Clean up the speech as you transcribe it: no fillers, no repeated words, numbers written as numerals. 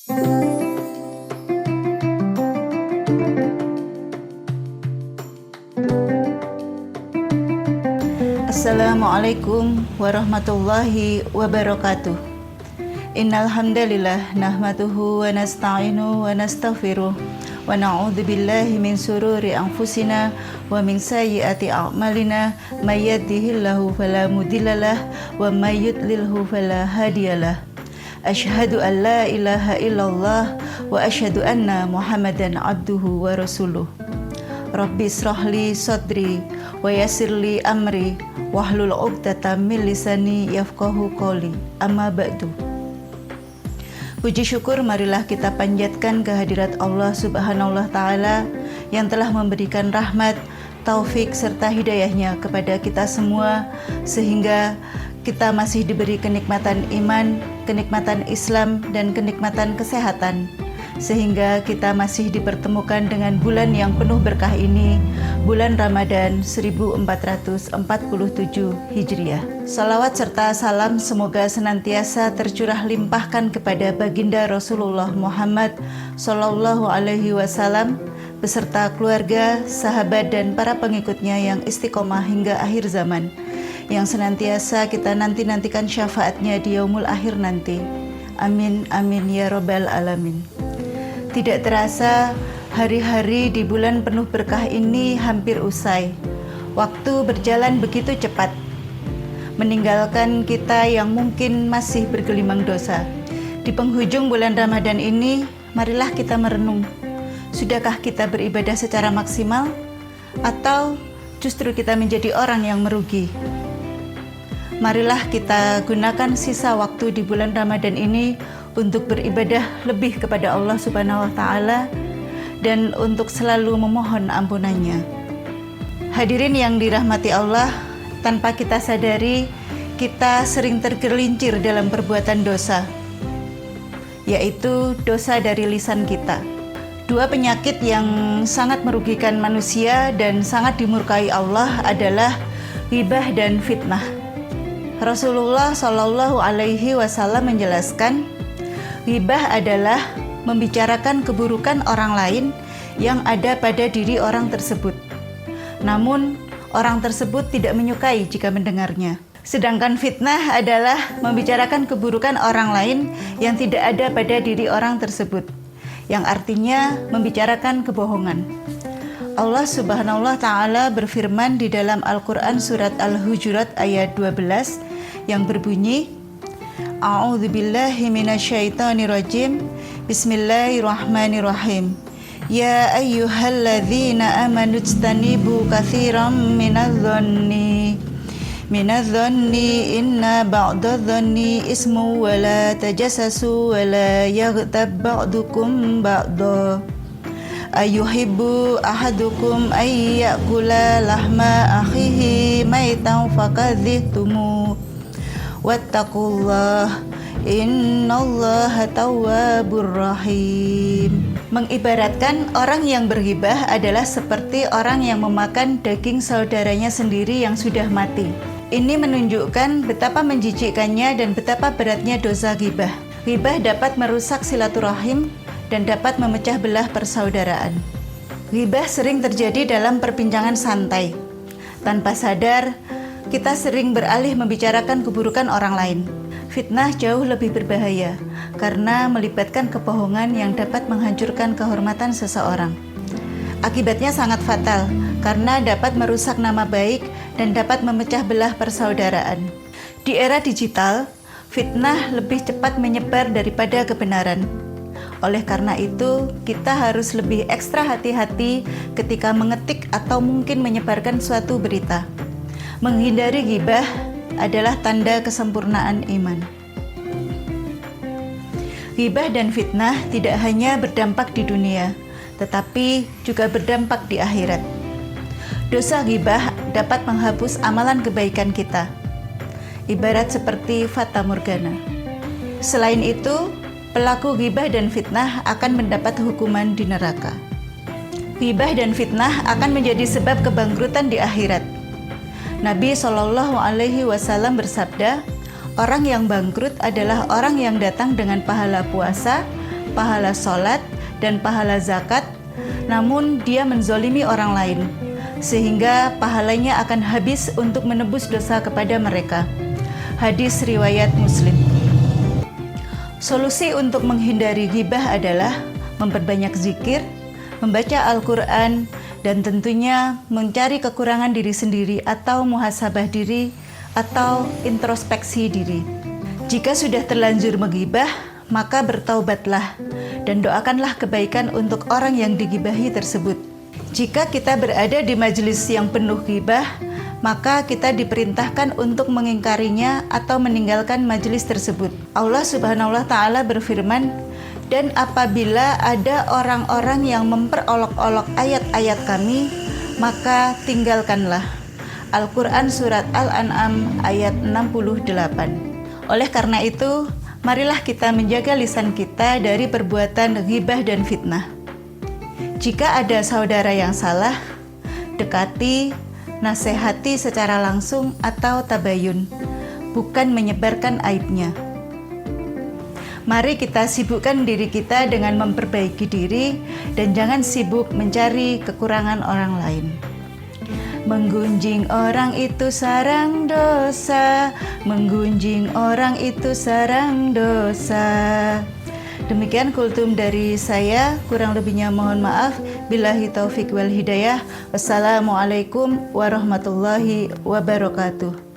Assalamualaikum warahmatullahi wabarakatuh. Innal hamdalillah nahmaduhu wa nasta'inu wa nastaghfiruh wa na'udzu billahi min sururi anfusina wa min sayyiati a'malina may yahdihillahu fala mudhillalah wa may yudlilhu fala hadiyalah. Asyhadu an la ilaha illallah wa asyhadu anna Muhammadan abduhu wa rasuluh. Rabbi israhli sadri wa yassirli amri wahlul 'uqdatam min lisani yafqahu qawli. Amma ba'du. Puji syukur marilah kita panjatkan kehadirat Allah Subhanahu wa taala yang telah memberikan rahmat, taufik serta hidayahnya kepada kita semua sehingga kita masih diberi kenikmatan iman, kenikmatan Islam dan kenikmatan kesehatan, sehingga kita masih dipertemukan dengan bulan yang penuh berkah ini, bulan Ramadan 1447 Hijriah. Salawat serta salam semoga senantiasa tercurah limpahkan kepada baginda Rasulullah Muhammad Sallallahu Alaihi Wasallam beserta keluarga, sahabat dan para pengikutnya yang istiqomah hingga akhir zaman, yang senantiasa kita nantikan syafaatnya di yaumul akhir nanti. Amin amin ya robbal alamin. Tidak terasa hari-hari di bulan penuh berkah ini hampir usai. Waktu berjalan begitu cepat, meninggalkan kita yang mungkin masih bergelimang dosa. Di penghujung bulan Ramadan ini, marilah kita merenung. Sudahkah kita beribadah secara maksimal? Atau justru kita menjadi orang yang merugi? Marilah kita gunakan sisa waktu di bulan Ramadan ini untuk beribadah lebih kepada Allah Subhanahu wa taala dan untuk selalu memohon ampunannya. Hadirin yang dirahmati Allah, tanpa kita sadari kita sering tergelincir dalam perbuatan dosa, yaitu dosa dari lisan kita. Dua penyakit yang sangat merugikan manusia dan sangat dimurkai Allah adalah ghibah dan fitnah. Rasulullah Shallallahu Alaihi Wasallam menjelaskan, ghibah adalah membicarakan keburukan orang lain yang ada pada diri orang tersebut. Namun, orang tersebut tidak menyukai jika mendengarnya. Sedangkan fitnah adalah membicarakan keburukan orang lain yang tidak ada pada diri orang tersebut, yang artinya membicarakan kebohongan. Allah Subhanahu wa taala berfirman di dalam Al-Qur'an surat Al-Hujurat ayat 12 yang berbunyi, A'udzubillahi minasyaitonirrajim. Bismillahirrahmanirrahim. Ya ayyuhalladzina amanu ijtanibu katsiran minadh-dhanni inna ba'dadh-dhanni ismu wa la tajassasu wa la yaghtab ba'dukum ba'dha. Ayuhibbu ahadukum ay ya'kula lahma akhihi maitan fakadzibtumu. Wattaqullah innallaha tawwabur rahim. Mengibaratkan orang yang berghibah adalah seperti orang yang memakan daging saudaranya sendiri yang sudah mati. Ini menunjukkan betapa menjijikkannya dan betapa beratnya dosa ghibah. Ghibah dapat merusak silaturahim dan dapat memecah belah persaudaraan. Ghibah sering terjadi dalam perbincangan santai. Tanpa sadar, kita sering beralih membicarakan keburukan orang lain. Fitnah jauh lebih berbahaya karena melibatkan kebohongan yang dapat menghancurkan kehormatan seseorang. Akibatnya sangat fatal karena dapat merusak nama baik dan dapat memecah belah persaudaraan. Di era digital, fitnah lebih cepat menyebar daripada kebenaran. Oleh karena itu, kita harus lebih ekstra hati-hati ketika mengetik atau mungkin menyebarkan suatu berita. Menghindari ghibah adalah tanda kesempurnaan iman. Ghibah dan fitnah tidak hanya berdampak di dunia, tetapi juga berdampak di akhirat. Dosa ghibah dapat menghapus amalan kebaikan kita, ibarat seperti fata morgana. Selain itu, pelaku ghibah dan fitnah akan mendapat hukuman di neraka. Ghibah dan fitnah akan menjadi sebab kebangkrutan di akhirat. Nabi Shallallahu Alaihi Wasallam bersabda, orang yang bangkrut adalah orang yang datang dengan pahala puasa, pahala sholat, dan pahala zakat, namun dia menzolimi orang lain, sehingga pahalanya akan habis untuk menebus dosa kepada mereka. Hadis riwayat Muslim. Solusi untuk menghindari ghibah adalah memperbanyak zikir, membaca Al-Quran, dan tentunya mencari kekurangan diri sendiri atau muhasabah diri atau introspeksi diri. Jika sudah terlanjur menggibah, maka bertaubatlah dan doakanlah kebaikan untuk orang yang digibahi tersebut. Jika kita berada di majelis yang penuh ghibah, maka kita diperintahkan untuk mengingkarinya atau meninggalkan majelis tersebut. Allah Subhanahu wa Ta'ala berfirman, "Dan apabila ada orang-orang yang memperolok-olok ayat-ayat Kami, maka tinggalkanlah." Al-Quran Surat Al-An'am ayat 68. Oleh karena itu, marilah kita menjaga lisan kita dari perbuatan ghibah dan fitnah. Jika ada saudara yang salah, dekati, nasihati secara langsung atau tabayun, bukan menyebarkan aibnya. Mari kita sibukkan diri kita dengan memperbaiki diri dan jangan sibuk mencari kekurangan orang lain. Menggunjing orang itu sarang dosa, menggunjing orang itu sarang dosa. Demikian kultum dari saya, kurang lebihnya mohon maaf. Billahi taufik wal hidayah. Wassalamualaikum warahmatullahi wabarakatuh.